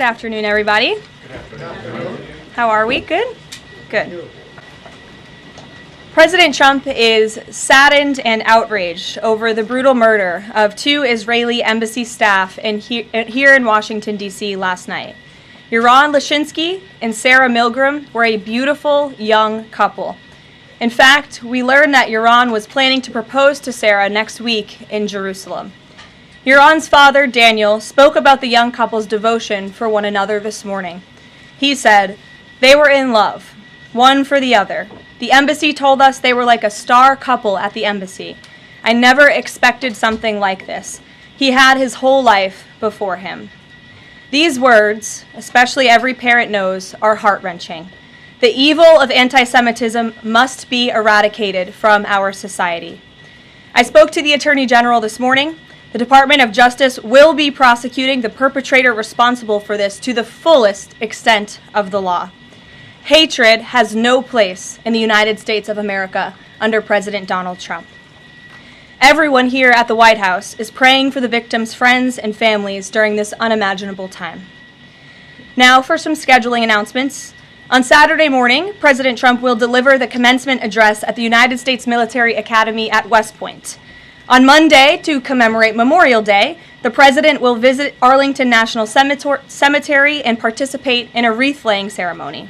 Good afternoon, everybody. Good afternoon. How are we? Good? Good. President Trump is saddened and outraged over the brutal murder of two Israeli embassy staff here in Washington, D.C. last night. Yaron Lashinsky and Sarah Milgram were a beautiful young couple. In fact, we learned that Yaron was planning to propose to Sarah next week in Jerusalem. Yaron's father, Daniel, spoke about the young couple's devotion for one another this morning. He said, "They were in love, one for the other. The embassy told us they were like a star couple at the embassy. I never expected something like this. He had his whole life before him." These words, especially every parent knows, are heart-wrenching. The evil of anti-Semitism must be eradicated from our society. I spoke to the Attorney General this morning. The Department of Justice will be prosecuting the perpetrator responsible for this to the fullest extent of the law. Hatred has no place in the United States of America under President Donald Trump. Everyone here at the White House is praying for the victims' friends and families during this unimaginable time. Now for some scheduling announcements. On Saturday morning, President Trump will deliver the commencement address at the United States Military Academy at West Point. On Monday, to commemorate Memorial Day, the President will visit Arlington National Cemetery and participate in a wreath-laying ceremony.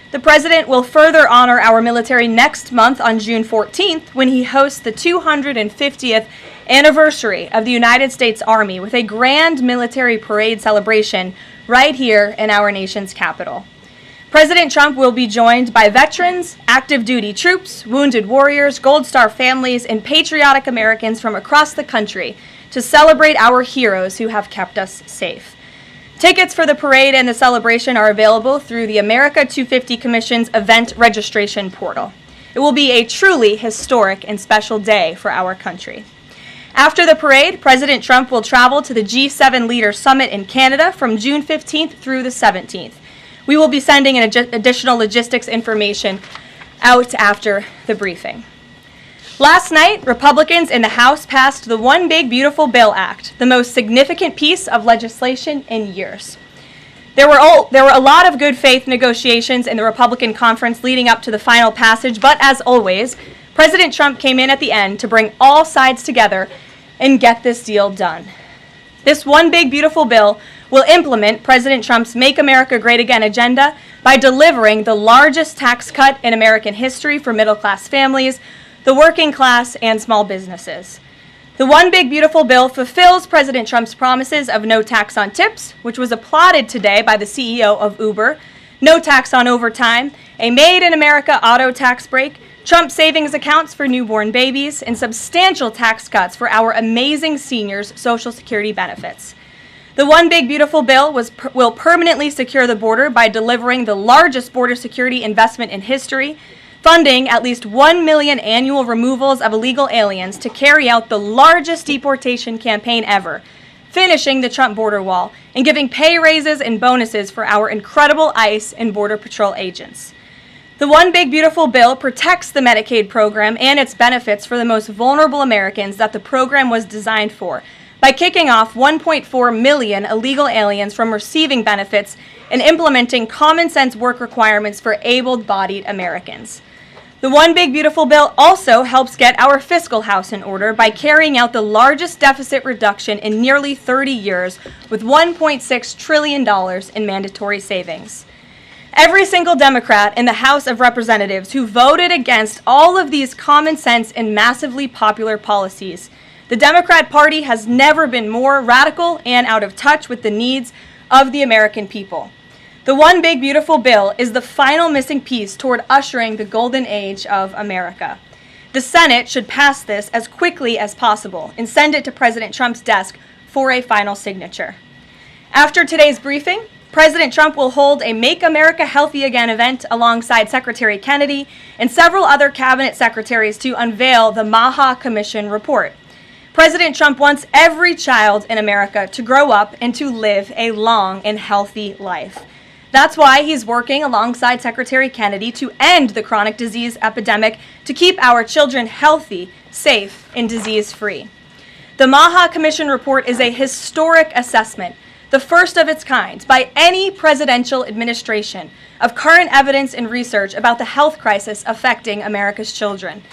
The President will further honor our military next month on June 14th when he hosts the 250th anniversary of the United States Army with a grand military parade celebration right here in our nation's capital. President Trump will be joined by veterans, active duty troops, wounded warriors, Gold Star families, and patriotic Americans from across the country to celebrate our heroes who have kept us safe. Tickets for the parade and the celebration are available through the America 250 Commission's event registration portal. It will be a truly historic and special day for our country. After the parade, President Trump will travel to the G7 Leaders Summit in Canada from June 15th through the 17th. We will be sending additional logistics information out after the briefing. Last night, Republicans in the House passed the One Big Beautiful Bill Act, the most significant piece of legislation in years. There were a lot of good faith negotiations in the Republican conference leading up to the final passage, but as always, President Trump came in at the end to bring all sides together and get this deal done. This One Big Beautiful Bill will implement President Trump's Make America Great Again agenda by delivering the largest tax cut in American history for middle-class families, the working class, and small businesses. The One Big Beautiful Bill fulfills President Trump's promises of no tax on tips, which was applauded today by the CEO of Uber, no tax on overtime, a Made in America auto tax break, Trump savings accounts for newborn babies, and substantial tax cuts for our amazing seniors' Social Security benefits. The One Big Beautiful Bill will permanently secure the border by delivering the largest border security investment in history, funding at least 1 million annual removals of illegal aliens to carry out the largest deportation campaign ever, finishing the Trump border wall, and giving pay raises and bonuses for our incredible ICE and Border Patrol agents. The One Big Beautiful Bill protects the Medicaid program and its benefits for the most vulnerable Americans that the program was designed for, by kicking off 1.4 million illegal aliens from receiving benefits and implementing common sense work requirements for able-bodied Americans. The One Big Beautiful Bill also helps get our fiscal house in order by carrying out the largest deficit reduction in nearly 30 years with $1.6 trillion in mandatory savings. Every single Democrat in the House of Representatives who voted against all of these common sense and massively popular policies. The Democrat Party has never been more radical and out of touch with the needs of the American people. The One Big Beautiful Bill is the final missing piece toward ushering the golden age of America. The Senate should pass this as quickly as possible and send it to President Trump's desk for a final signature. After today's briefing, President Trump will hold a Make America Healthy Again event alongside Secretary Kennedy and several other cabinet secretaries to unveil the Maha Commission report. President Trump wants every child in America to grow up and to live a long and healthy life. That's why he's working alongside Secretary Kennedy to end the chronic disease epidemic to keep our children healthy, safe, and disease-free. The Maha Commission report is a historic assessment the first of its kind by any presidential administration, of current evidence and research about the health crisis affecting America's children.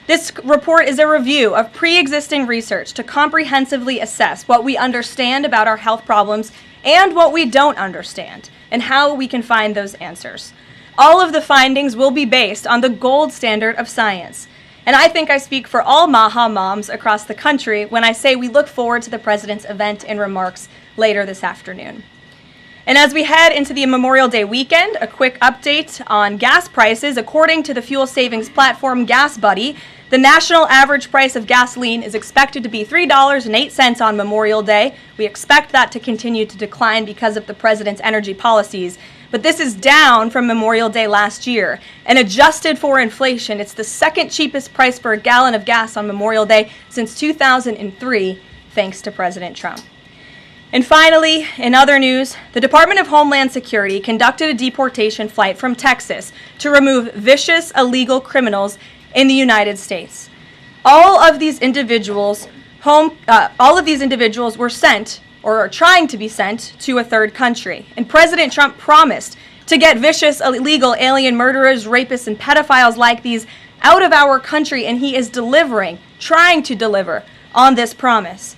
This report is a review of pre-existing research to comprehensively assess what we understand about our health problems and what we don't understand, and how we can find those answers. All of the findings will be based on the gold standard of science. And I think I speak for all MAHA moms across the country when I say we look forward to the president's event and remarks later this afternoon. And as we head into the Memorial Day weekend, a quick update on gas prices. According to the fuel savings platform Gas Buddy, the national average price of gasoline is expected to be $3.08 on Memorial Day. We expect that to continue to decline because of the president's energy policies. But this is down from Memorial Day last year. And adjusted for inflation, it's the second cheapest price for a gallon of gas on Memorial Day since 2003, thanks to President Trump. And finally, in other news, the Department of Homeland Security conducted a deportation flight from Texas to remove vicious illegal criminals in the United States. All of these individuals were sent, or are trying to be sent, to a third country. And President Trump promised to get vicious illegal alien murderers, rapists, and pedophiles like these out of our country, and he is trying to deliver on this promise.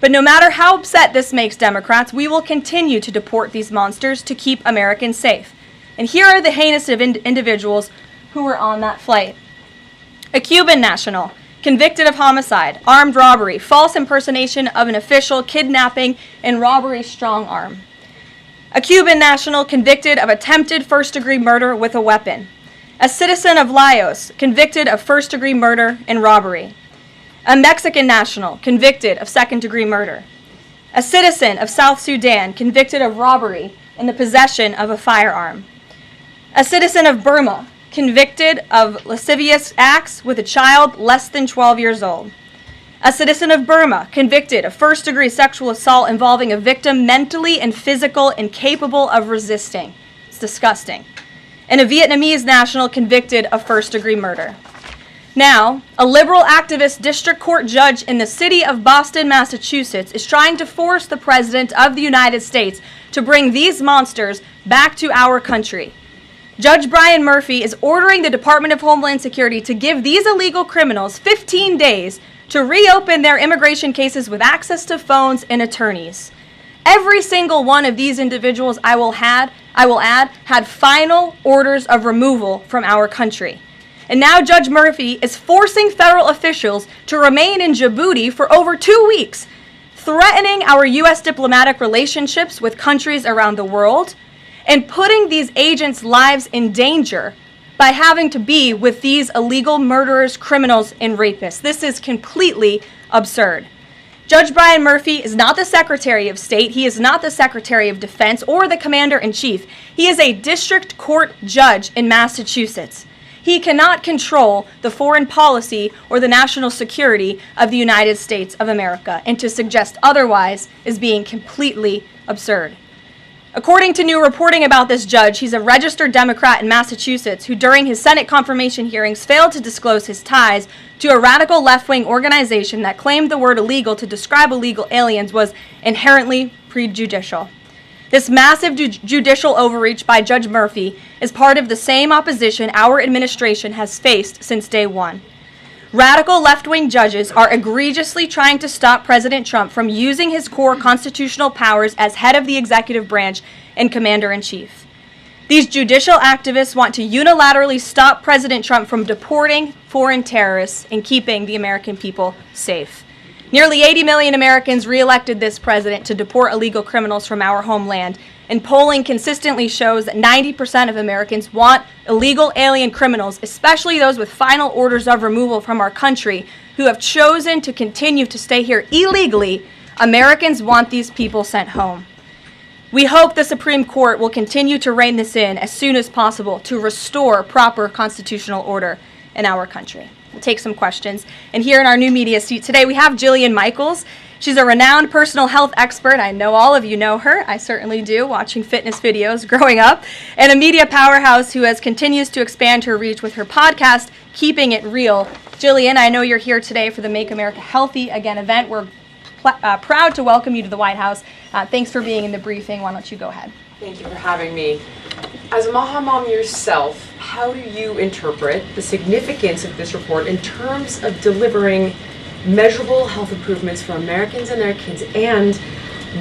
But no matter how upset this makes Democrats, we will continue to deport these monsters to keep Americans safe. And here are the heinous individuals who were on that flight. A Cuban national, convicted of homicide, armed robbery, false impersonation of an official, kidnapping, and robbery strong arm. A Cuban national convicted of attempted first-degree murder with a weapon. A citizen of Laos convicted of first-degree murder and robbery. A Mexican national convicted of second-degree murder. A citizen of South Sudan convicted of robbery in the possession of a firearm. A citizen of Burma convicted of lascivious acts with a child less than 12 years old. A citizen of Burma convicted of first-degree sexual assault involving a victim mentally and physically incapable of resisting. It's disgusting. And a Vietnamese national convicted of first-degree murder. Now, a liberal activist district court judge in the city of Boston, Massachusetts, is trying to force the President of the United States to bring these monsters back to our country. Judge Brian Murphy is ordering the Department of Homeland Security to give these illegal criminals 15 days to reopen their immigration cases with access to phones and attorneys. Every single one of these individuals, I will add, had final orders of removal from our country. And now Judge Murphy is forcing federal officials to remain in Djibouti for over 2 weeks, threatening our U.S. diplomatic relationships with countries around the world, and putting these agents' lives in danger by having to be with these illegal murderers, criminals, and rapists. This is completely absurd. Judge Brian Murphy is not the Secretary of State. He is not the Secretary of Defense or the Commander-in-Chief. He is a district court judge in Massachusetts. He cannot control the foreign policy or the national security of the United States of America, and to suggest otherwise is being completely absurd. According to new reporting about this judge, he's a registered Democrat in Massachusetts who during his Senate confirmation hearings failed to disclose his ties to a radical left-wing organization that claimed the word illegal to describe illegal aliens was inherently prejudicial. This massive judicial overreach by Judge Murphy is part of the same opposition our administration has faced since day one. Radical left-wing judges are egregiously trying to stop President Trump from using his core constitutional powers as head of the executive branch and commander-in-chief. These judicial activists want to unilaterally stop President Trump from deporting foreign terrorists and keeping the American people safe. Nearly 80 million Americans re-elected this president to deport illegal criminals from our homeland, and polling consistently shows that 90% of Americans want illegal alien criminals, especially those with final orders of removal from our country, who have chosen to continue to stay here illegally. Americans want these people sent home. We hope the Supreme Court will continue to rein this in as soon as possible to restore proper constitutional order in our country. We'll take some questions. And here in our new media seat today, we have Jillian Michaels. She's a renowned personal health expert. I know all of you know her. I certainly do, watching fitness videos growing up. And a media powerhouse who continues to expand her reach with her podcast, Keeping It Real. Jillian, I know you're here today for the Make America Healthy Again event. We're proud to welcome you to the White House. Thanks for being in the briefing. Why don't you go ahead? Thank you for having me. As a Maha mom yourself, how do you interpret the significance of this report in terms of delivering measurable health improvements for Americans and their kids, and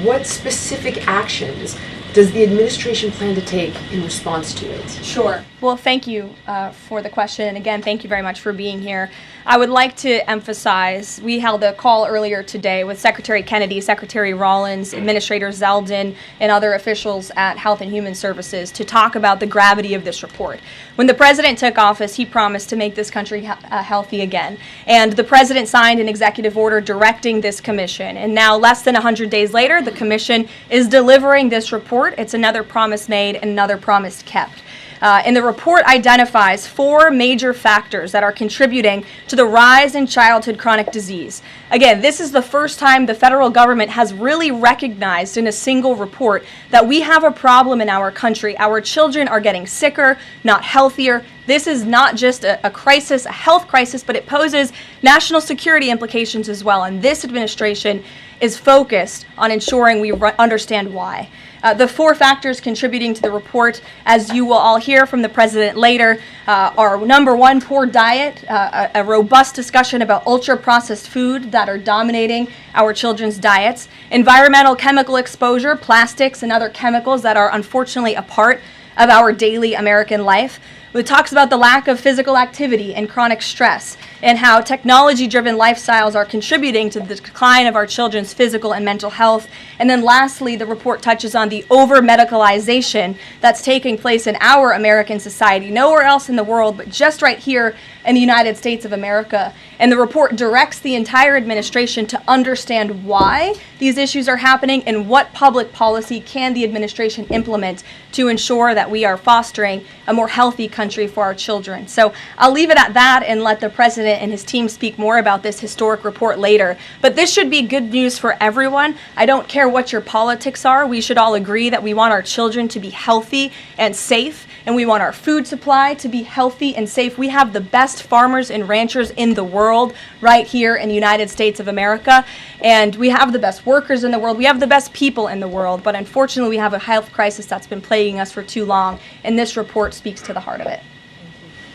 what specific actions does the administration plan to take in response to it? Sure. Well, thank you for the question. And again, thank you very much for being here. I would like to emphasize, we held a call earlier today with Secretary Kennedy, Secretary Rollins, Administrator Zeldin, and other officials at Health and Human Services to talk about the gravity of this report. When the president took office, he promised to make this country healthy again. And the president signed an executive order directing this commission. And now, less than 100 days later, the commission is delivering this report. It's another promise made and another promise kept. And the report identifies 4 major factors that are contributing to the rise in childhood chronic disease. Again, this is the first time the federal government has really recognized in a single report that we have a problem in our country. Our children are getting sicker, not healthier. This is not just a crisis, a health crisis, but it poses national security implications as well. And this administration is focused on ensuring we understand why. The 4 factors contributing to the report, as you will all hear from the president later, are number 1, poor diet, a robust discussion about ultra-processed food that are dominating our children's diets, environmental chemical exposure, plastics and other chemicals that are unfortunately a part of our daily American life. It talks about the lack of physical activity and chronic stress, and how technology-driven lifestyles are contributing to the decline of our children's physical and mental health. And then lastly, the report touches on the over-medicalization that's taking place in our American society, nowhere else in the world, but just right here in the United States of America. And the report directs the entire administration to understand why these issues are happening and what public policy can the administration implement to ensure that we are fostering a more healthy country for our children. So I'll leave it at that and let the president and his team speak more about this historic report later. But this should be good news for everyone. I don't care what your politics are. We should all agree that we want our children to be healthy and safe, and we want our food supply to be healthy and safe. We have the best farmers and ranchers in the world right here in the United States of America, and we have the best workers in the world. We have the best people in the world, but unfortunately we have a health crisis that's been plaguing us for too long, and this report speaks to the heart of it.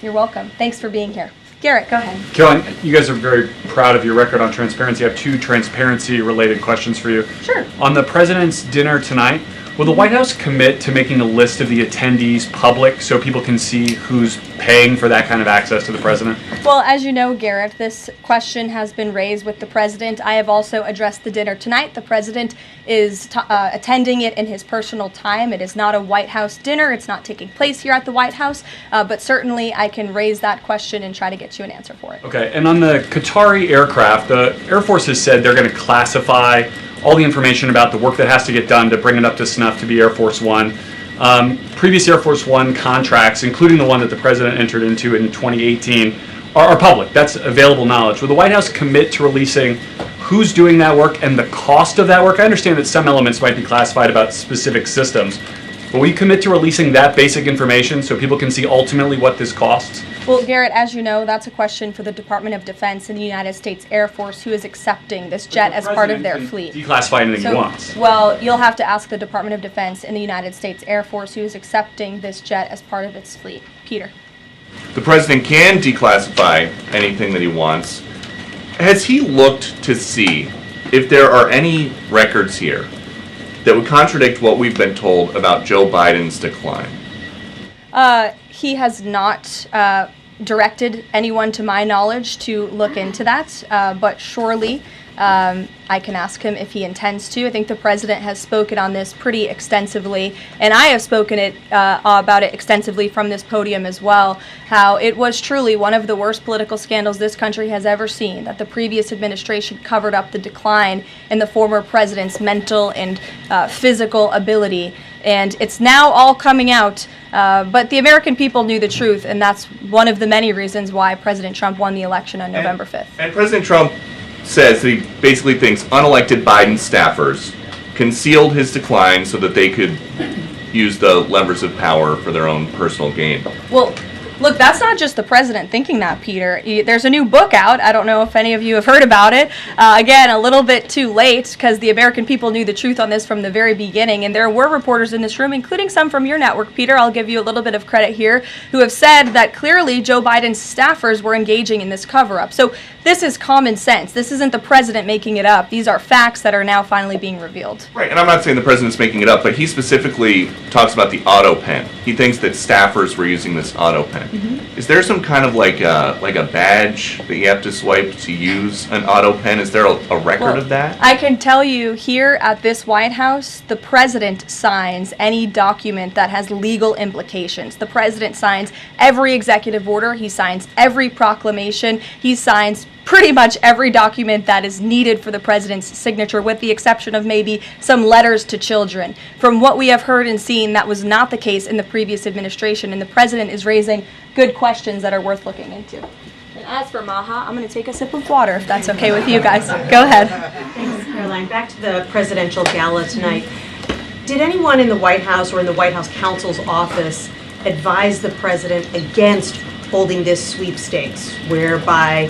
You're welcome. Thanks for being here. Garrett, go ahead. Karoline, you guys are very proud of your record on transparency. I have 2 transparency-related questions for you. Sure. On the president's dinner tonight, will the White House commit to making a list of the attendees public so people can see who's paying for that kind of access to the president? Well, as you know, Garrett, this question has been raised with the president. I have also addressed the dinner tonight. The president is attending it in his personal time. It is not a White House dinner. It's not taking place here at the White House, but certainly I can raise that question and try to get you an answer for it. Okay, and on the Qatari aircraft, the Air Force has said they're going to classify all the information about the work that has to get done to bring it up to snuff to be Air Force One. Previous Air Force One contracts, including the one that the president entered into in 2018, are public. That's available knowledge. Will the White House commit to releasing who's doing that work and the cost of that work? I understand that some elements might be classified about specific systems, but will you commit to releasing that basic information so people can see ultimately what this costs? Well, Garrett, as you know, that's a question for the Department of Defense and the United States Air Force, who is accepting this jet as part of their fleet. Declassify anything he wants. Well, you'll have to ask the Department of Defense and the United States Air Force, who is accepting this jet as part of its fleet. Peter. The president can declassify anything that he wants. Has he looked to see if there are any records here that would contradict what we've been told about Joe Biden's decline? He has not directed anyone, to my knowledge, to look into that, but surely I can ask him if he intends to. I think the president has spoken on this pretty extensively, and I have spoken about it extensively from this podium as well, how it was truly one of the worst political scandals this country has ever seen, that the previous administration covered up the decline in the former president's mental and physical ability. And it's now all coming out, but the American people knew the truth, and that's one of the many reasons why President Trump won the election on November 5th. And President Trump says that he basically thinks unelected Biden staffers concealed his decline so that they could use the levers of power for their own personal gain. Well, Look, that's not just the president thinking that, Peter. There's a new book out. I don't know if any of you have heard about it. Again, a little bit too late because the American people knew the truth on this from the very beginning. And there were reporters in this room, including some from your network, Peter, I'll give you a little bit of credit here, who have said that clearly Joe Biden's staffers were engaging in this cover-up. So this is common sense. This isn't the president making it up. These are facts that are now finally being revealed. Right, and I'm not saying the president's making it up, but he specifically talks about the auto pen. He thinks that staffers were using this auto pen. Mm-hmm. Is there some kind of like a badge that you have to swipe to use an auto pen? Is there a record of that? I can tell you here at this White House, the president signs any document that has legal implications. The president signs every executive order. He signs every proclamation. He signs pretty much every document that is needed for the president's signature, with the exception of maybe some letters to children. From what we have heard and seen, that was not the case in the previous administration, and the president is raising good questions that are worth looking into. And as for Maha, I'm going to take a sip of water, if that's okay with you guys. Go ahead. Thanks, Karoline. Back to the presidential gala tonight. Did anyone in the White House or in the White House counsel's office advise the president against holding this sweepstakes, whereby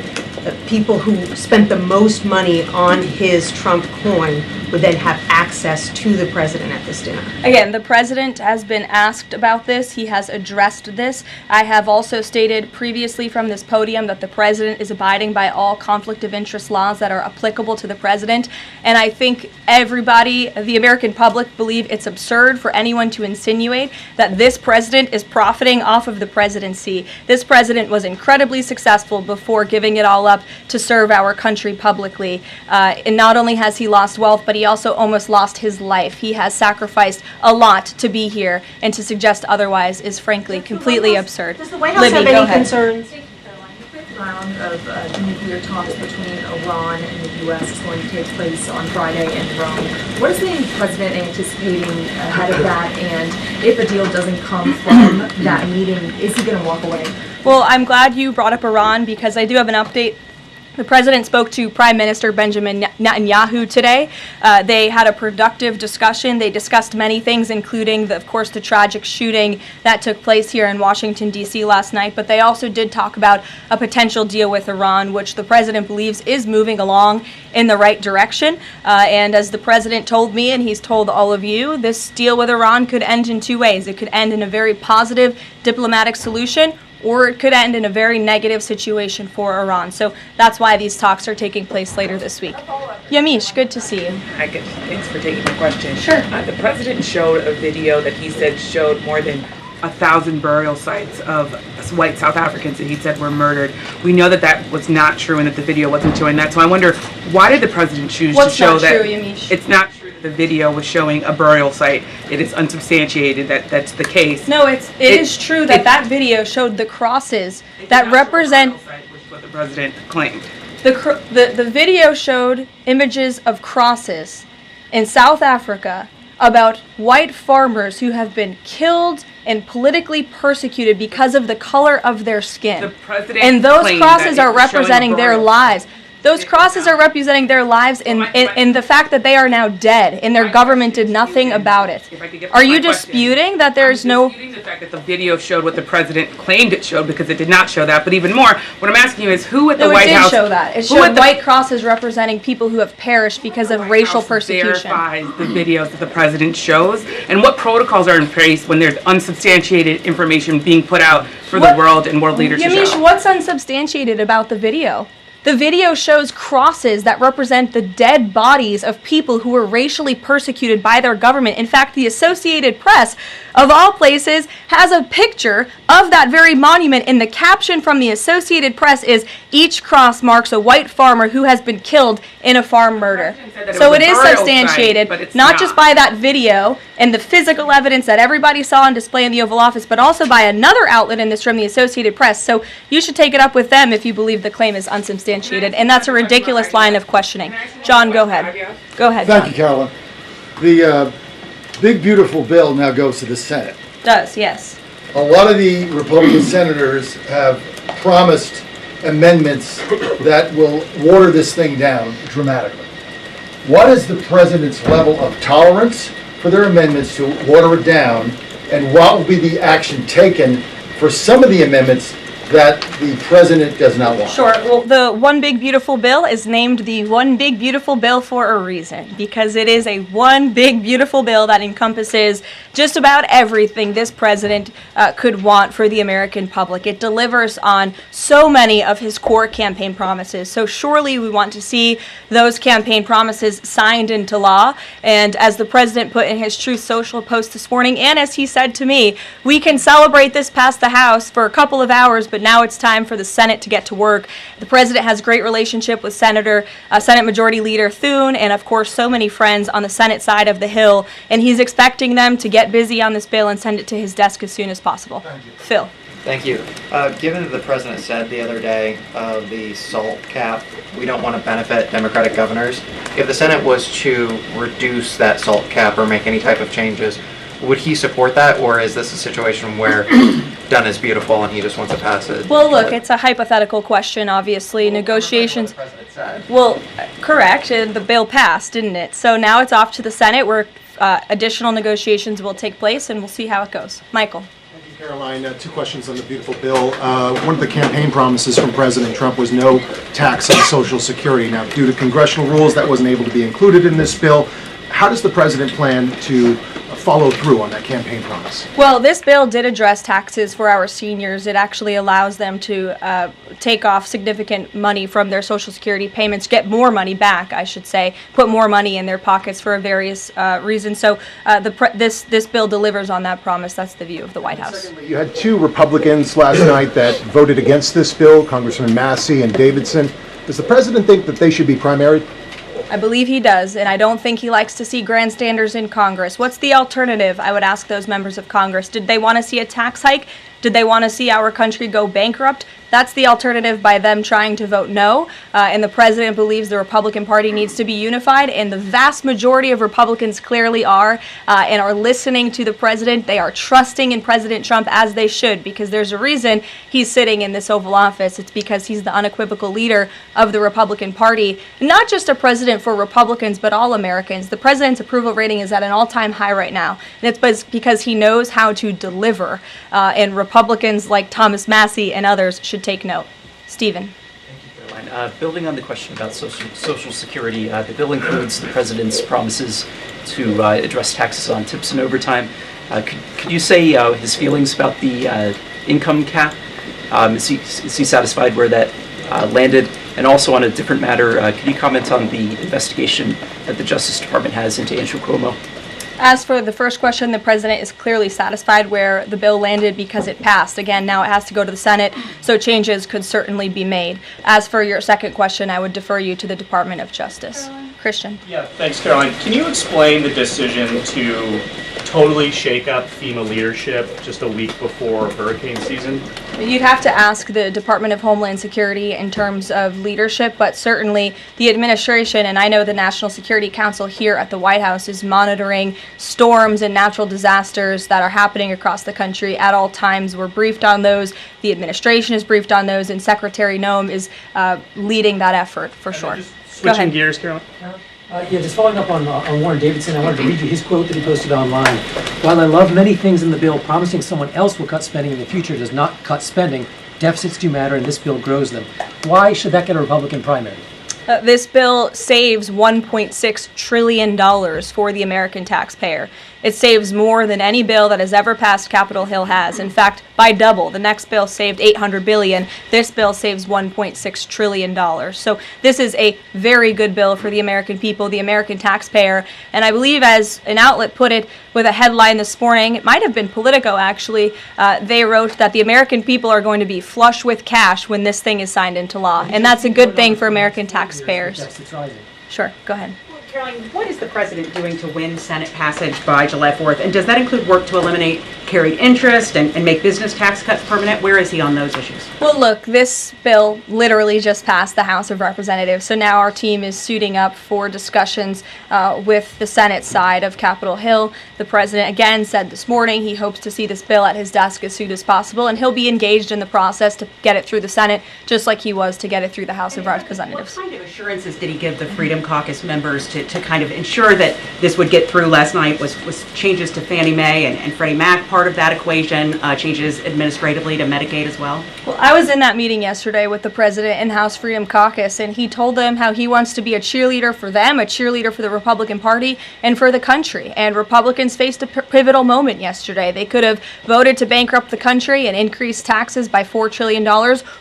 people who spent the most money on his Trump coin would then have access to the president at this dinner? Again, the president has been asked about this. He has addressed this. I have also stated previously from this podium that the president is abiding by all conflict of interest laws that are applicable to the president. And I think everybody, the American public, believe it's absurd for anyone to insinuate that this president is profiting off of the presidency. This president was incredibly successful before giving it all up to serve our country publicly. And not only has he lost wealth, but he also almost lost his life. He has sacrificed a lot to be here, and to suggest otherwise is frankly completely absurd. Does the White House Libby, have go any ahead. concerns? Thank you, Caroline. The fifth round of nuclear talks between Iran and the U.S. is going to take place on Friday in Rome. What is the president anticipating ahead of that? And if a deal doesn't come from that meeting, is he going to walk away? Well, I'm glad you brought up Iran, because I do have an update. The president spoke to Prime Minister Benjamin Netanyahu today. They had a productive discussion. They discussed many things, including, of course, the tragic shooting that took place here in Washington, D.C. last night. But they also did talk about a potential deal with Iran, which the president believes is moving along in the right direction. And as the president told me, and he's told all of you, this deal with Iran could end in two ways. It could end in a very positive diplomatic solution, or it could end in a very negative situation for Iran. So that's why these talks are taking place later this week. Yamish, good to see you. Hi, good. Thanks for taking my question. Sure. The president showed a video that he said showed more than 1,000 burial sites of white South Africans that he said were murdered. We know that that was not true and that the video wasn't showing that. So I wonder, why did the president choose to show that? What's not true, Yamish? It's not true that the video was showing a burial site. It is unsubstantiated that that's the case. No, it is true that that video showed the crosses that represent. Which is what the president claimed. The video showed images of crosses in South Africa about white farmers who have been killed and politically persecuted because of the color of their skin. The president And those claimed crosses that it are was showing representing their burial lives. Those crosses are representing their lives in the fact that they are now dead, and their government did nothing about it. Are you disputing that there's no... I'm disputing the fact that the video showed what the president claimed it showed, because it did not show that. But even more, what I'm asking you is who at the No, it White did House... show that. It showed white crosses representing people who have perished because of racial persecution. Verifies the videos that the president shows, and what protocols are in place when there's unsubstantiated information being put out for the world and world leaders to Yamish, show? what's unsubstantiated about the video? The video shows crosses that represent the dead bodies of people who were racially persecuted by their government. In fact, the Associated Press, of all places, has a picture of that very monument, and the caption from the Associated Press is, "Each cross marks a white farmer who has been killed in a farm murder." So it is substantiated, not just by that video and the physical evidence that everybody saw on display in the Oval Office, but also by another outlet in this room, the Associated Press. So you should take it up with them if you believe the claim is unsubstantiated, and that's a ridiculous line of questioning. John, go ahead. Go ahead, Thank John. you, Carolyn. The big, beautiful bill now goes to the Senate. Does, yes. A lot of the Republican senators have promised amendments that will water this thing down dramatically. What is the president's level of tolerance for their amendments to water it down, and what will be the action taken for some of the amendments that the president does not want? Sure. Well, the One Big Beautiful Bill is named the One Big Beautiful Bill for a reason, because it is a one big beautiful bill that encompasses just about everything this president could want for the American public. It delivers on so many of his core campaign promises. So surely we want to see those campaign promises signed into law. And as the president put in his Truth Social post this morning, and as he said to me, we can celebrate this past the House for a couple of hours, but now it's time for the Senate to get to work. The president has a great relationship with Senate Majority Leader Thune, and of course so many friends on the Senate side of the Hill, and he's expecting them to get busy on this bill and send it to his desk as soon as possible. Phil. Thank you. Given that the president said the other day the SALT cap, we don't want to benefit Democratic governors, if the Senate was to reduce that SALT cap or make any type of changes, would he support that, or is this a situation where done is beautiful and he just wants to pass it? Well, look, it's a hypothetical question, obviously. Negotiations. What the president said. Well, correct, and the bill passed, didn't it? So now it's off to the Senate where additional negotiations will take place, and we'll see how it goes. Michael. Thank you, Karoline. Two questions on the beautiful bill. One of the campaign promises from President Trump was no tax on Social Security. Now, due to congressional rules, that wasn't able to be included in this bill. How does the president plan to follow through on that campaign promise? Well, this bill did address taxes for our seniors. It actually allows them to take off significant money from their Social Security payments, get more money back, I should say, put more money in their pockets for various reasons. So this bill delivers on that promise. That's the view of the White House. Secondly, you had two Republicans last night that voted against this bill, Congressman Massey and Davidson. Does the president think that they should be primaried? I believe he does, and I don't think he likes to see grandstanders in Congress. What's the alternative? I would ask those members of Congress. Did they want to see a tax hike? Did they want to see our country go bankrupt? That's the alternative by them trying to vote no. And the president believes the Republican Party needs to be unified, and the vast majority of Republicans clearly are and are listening to the president. They are trusting in President Trump, as they should, because there's a reason he's sitting in this Oval Office. It's because he's the unequivocal leader of the Republican Party. Not just a president for Republicans, but all Americans. The president's approval rating is at an all-time high right now, and it's because he knows how to deliver. And Republicans like Thomas Massey and others should take note. Stephen. Thank you, Caroline. Building on the question about Social Security, the bill includes the president's promises to address taxes on tips and overtime. Could you say his feelings about the income cap? Is he satisfied where that landed? And also on a different matter, could you comment on the investigation that the Justice Department has into Andrew Cuomo? As for the first question, the president is clearly satisfied where the bill landed because it passed. Again, now it has to go to the Senate, so changes could certainly be made. As for your second question, I would defer you to the Department of Justice. Christian. Yeah, thanks, Caroline. Can you explain the decision to totally shake up FEMA leadership just a week before hurricane season? You'd have to ask the Department of Homeland Security in terms of leadership, but certainly the administration, and I know the National Security Council here at the White House is monitoring storms and natural disasters that are happening across the country at all times. We're briefed on those, the administration is briefed on those, and Secretary Noem is leading that effort for sure. Switching gears, Caroline. Yeah, just following up on Warren Davidson, I wanted to read you his quote that he posted online. While I love many things in the bill, promising someone else will cut spending in the future does not cut spending. Deficits do matter, and this bill grows them. Why should that get a Republican primary? This bill saves $1.6 trillion for the American taxpayer. It saves more than any bill that has ever passed Capitol Hill has. In fact, by double. The next bill saved $800 billion. This bill saves $1.6 trillion. So this is a very good bill for the American people, the American taxpayer. And I believe, as an outlet put it with a headline this morning, it might have been Politico actually, they wrote that the American people are going to be flush with cash when this thing is signed into law. And that's a good thing for American taxpayers. Sure, go ahead. Caroline, what is the president doing to win Senate passage by July 4th? And does that include work to eliminate carried interest and make business tax cuts permanent? Where is he on those issues? Well, look, this bill literally just passed the House of Representatives, so now our team is suiting up for discussions with the Senate side of Capitol Hill. The president, again, said this morning he hopes to see this bill at his desk as soon as possible, and he'll be engaged in the process to get it through the Senate, just like he was to get it through the House of Representatives. What kind of assurances did he give the Freedom Caucus members to kind of ensure that this would get through last night was changes to Fannie Mae and Freddie Mac, part of that equation, changes administratively to Medicaid as well? Well, I was in that meeting yesterday with the president and House Freedom Caucus, and he told them how he wants to be a cheerleader for them, a cheerleader for the Republican Party, and for the country. And Republicans faced a pivotal moment yesterday. They could have voted to bankrupt the country and increase taxes by $4 trillion,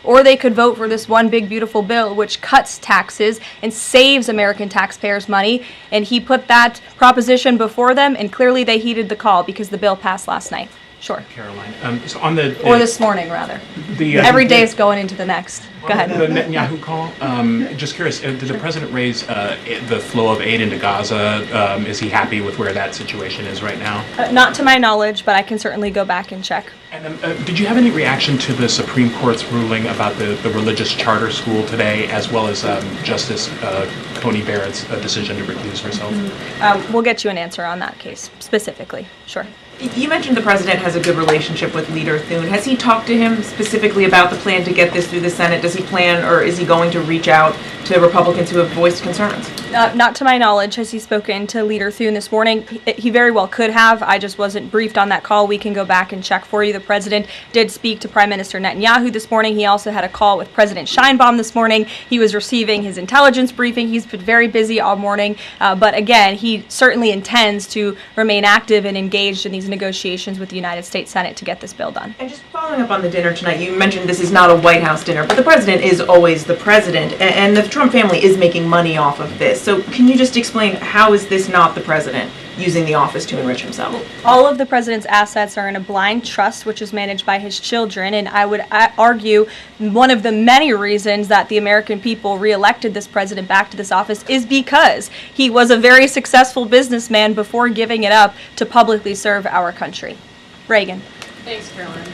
or they could vote for this one big, beautiful bill which cuts taxes and saves American taxpayers money. And he put that proposition before them, and clearly they heeded the call because the bill passed last night. Sure. Karoline, so on the Or this morning, rather. Every day is going into the next. Go ahead. The Netanyahu call. Just curious, did the president raise the flow of aid into Gaza? Is he happy with where that situation is right now? Not to my knowledge, but I can certainly go back and check. And did you have any reaction to the Supreme Court's ruling about the religious charter school today, as well as Justice Coney Barrett's decision to recuse herself? We'll get you an answer on that case specifically. Sure. You mentioned the president has a good relationship with Leader Thune. Has he talked to him specifically about the plan to get this through the Senate? Does he plan, or is he going to reach out to Republicans who have voiced concerns? Not to my knowledge. Has he spoken to Leader Thune this morning? He very well could have. I just wasn't briefed on that call. We can go back and check for you. The president did speak to Prime Minister Netanyahu this morning. He also had a call with President Sheinbaum this morning. He was receiving his intelligence briefing. He's been very busy all morning. But again, he certainly intends to remain active and engaged in these negotiations with the United States Senate to get this bill done. And just following up on the dinner tonight, you mentioned this is not a White House dinner, but the president is always the president, and the Trump family is making money off of this. So can you just explain, how is this not the president using the office to enrich himself? All of the president's assets are in a blind trust, which is managed by his children, and I would argue one of the many reasons that the American people reelected this president back to this office is because he was a very successful businessman before giving it up to publicly serve our country. Reagan. Thanks, Caroline.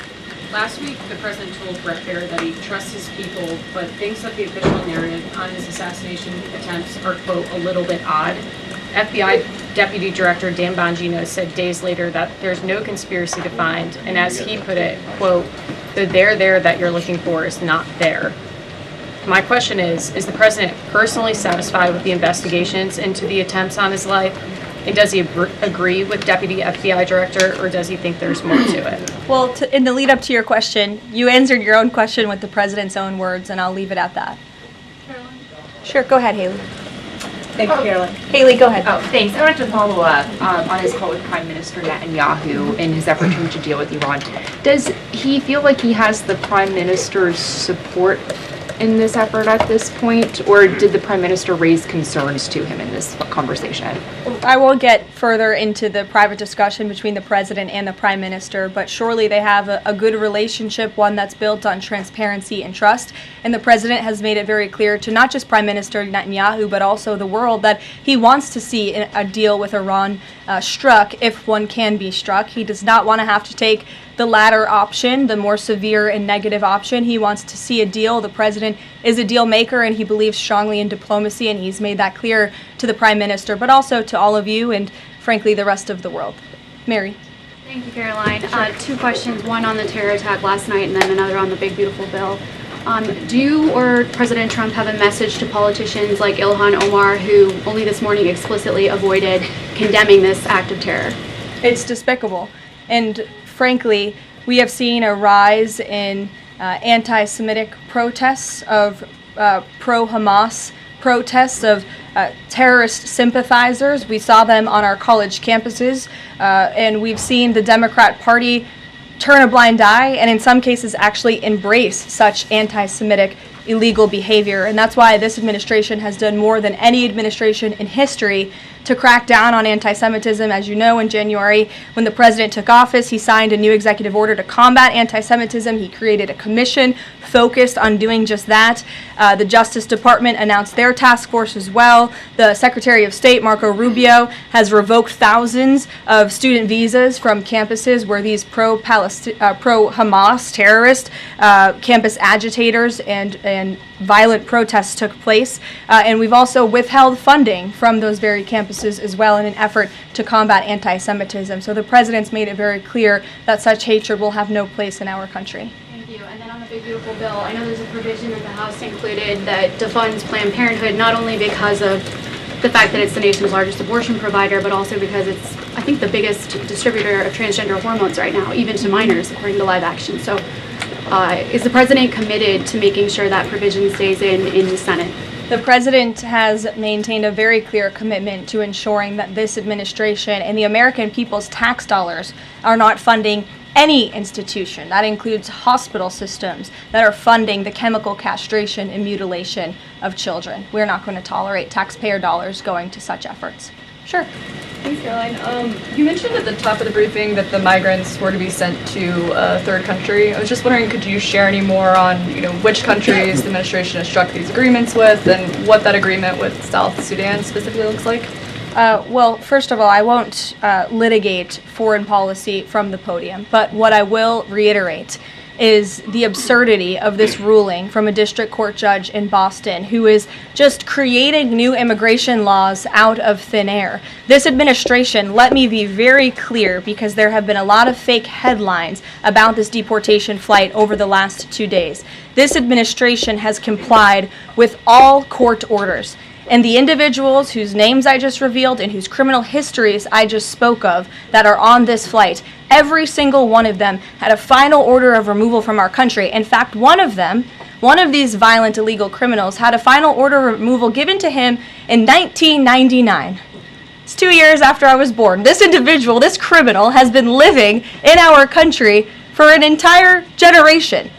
Last week, the president told Brett Baer that he trusts his people, but thinks that the official narrative on his assassination attempts are, quote, a little bit odd. FBI Deputy Director Dan Bongino said days later that there's no conspiracy to find, and as he put it, quote, the there that you're looking for is not there. My question is the president personally satisfied with the investigations into the attempts on his life? And does he agree with Deputy FBI Director, or does he think there's more to it? Well, in the lead up to your question, you answered your own question with the president's own words, and I'll leave it at that. Caroline? Sure, go ahead, Haley. Thank you, Caroline. Haley, go ahead. Oh, thanks. I wanted to follow up on his call with Prime Minister Netanyahu in his effort to reach a deal with Iran. Does he feel like he has the Prime Minister's support in this effort at this point, or did the Prime Minister raise concerns to him in this conversation? I won't get further into the private discussion between the president and the prime minister, but surely they have a good relationship, one that's built on transparency and trust. And the president has made it very clear to not just Prime Minister Netanyahu, but also the world, that he wants to see a deal with Iran struck if one can be struck. He does not want to have to take the latter option, the more severe and negative option. He wants to see a deal. The president is a deal maker, and he believes strongly in diplomacy, and he's made that clear to the prime minister, but also to all of you and, frankly, the rest of the world. Mary. Thank you, Caroline. Two questions, one on the terror attack last night and then another on the big, beautiful bill. Do you or President Trump have a message to politicians like Ilhan Omar, who only this morning explicitly avoided condemning this act of terror? It's despicable. And frankly, we have seen a rise in anti-Semitic protests, of pro-Hamas protests, of terrorist sympathizers. We saw them on our college campuses, and we've seen the Democrat Party turn a blind eye and in some cases actually embrace such anti-Semitic illegal behavior. And that's why this administration has done more than any administration in history to crack down on anti-Semitism. As you know, in January, when the president took office, he signed a new executive order to combat anti-Semitism. He created a commission focused on doing just that. The Justice Department announced their task force as well. The Secretary of State, Marco Rubio, has revoked thousands of student visas from campuses where these pro-Hamas terrorist campus agitators and violent protests took place. And we've also withheld funding from those very campuses as well in an effort to combat anti-Semitism. So the president's made it very clear that such hatred will have no place in our country. Thank you. And then on the big, beautiful bill, I know there's a provision that the House included that defunds Planned Parenthood, not only because of the fact that it's the nation's largest abortion provider, but also because it's, I think, the biggest distributor of transgender hormones right now, even to minors, according to Live Action. So is the president committed to making sure that provision stays in the Senate? The president has maintained a very clear commitment to ensuring that this administration and the American people's tax dollars are not funding any institution. That includes hospital systems that are funding the chemical castration and mutilation of children. We're not going to tolerate taxpayer dollars going to such efforts. Sure. Thanks, Caroline. You mentioned at the top of the briefing that the migrants were to be sent to a third country. I was just wondering, could you share any more on, which countries the administration has struck these agreements with, and what that agreement with South Sudan specifically looks like? Well, first of all, I won't litigate foreign policy from the podium, but what I will reiterate is the absurdity of this ruling from a district court judge in Boston who is just creating new immigration laws out of thin air. This administration, let me be very clear, because there have been a lot of fake headlines about this deportation flight over the last 2 days. This administration has complied with all court orders. And the individuals whose names I just revealed and whose criminal histories I just spoke of that are on this flight, every single one of them had a final order of removal from our country. In fact, one of these violent illegal criminals had a final order of removal given to him in 1999. It's 2 years after I was born. This individual, this criminal, has been living in our country for an entire generation.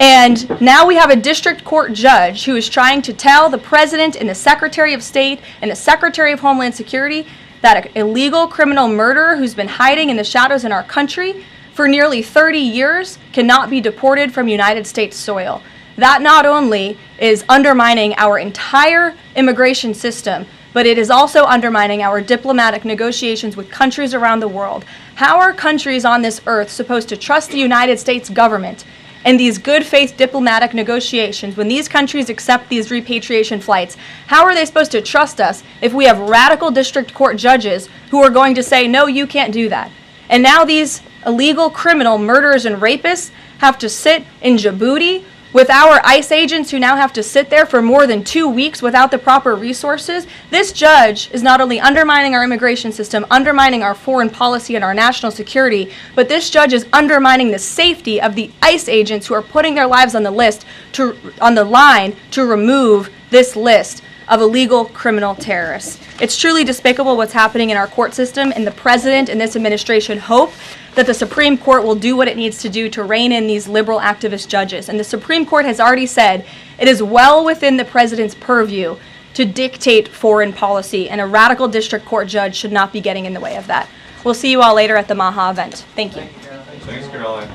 And now we have a district court judge who is trying to tell the president and the Secretary of State and the Secretary of Homeland Security that an illegal criminal murderer who's been hiding in the shadows in our country for nearly 30 years cannot be deported from United States soil. That not only is undermining our entire immigration system, but it is also undermining our diplomatic negotiations with countries around the world. How are countries on this earth supposed to trust the United States government and these good faith diplomatic negotiations when these countries accept these repatriation flights? How are they supposed to trust us if we have radical district court judges who are going to say, no, you can't do that? And now these illegal criminal murderers and rapists have to sit in Djibouti with our ICE agents who now have to sit there for more than 2 weeks without the proper resources. This judge is not only undermining our immigration system, undermining our foreign policy and our national security, but this judge is undermining the safety of the ICE agents who are putting their lives on the line to remove this list of illegal criminal terrorists. It's truly despicable what's happening in our court system, and the president and this administration hope that the Supreme Court will do what it needs to do to rein in these liberal activist judges. And the Supreme Court has already said it is well within the president's purview to dictate foreign policy, and a radical district court judge should not be getting in the way of that. We'll see you all later at the Maha event. Thank you. Thanks, Caroline.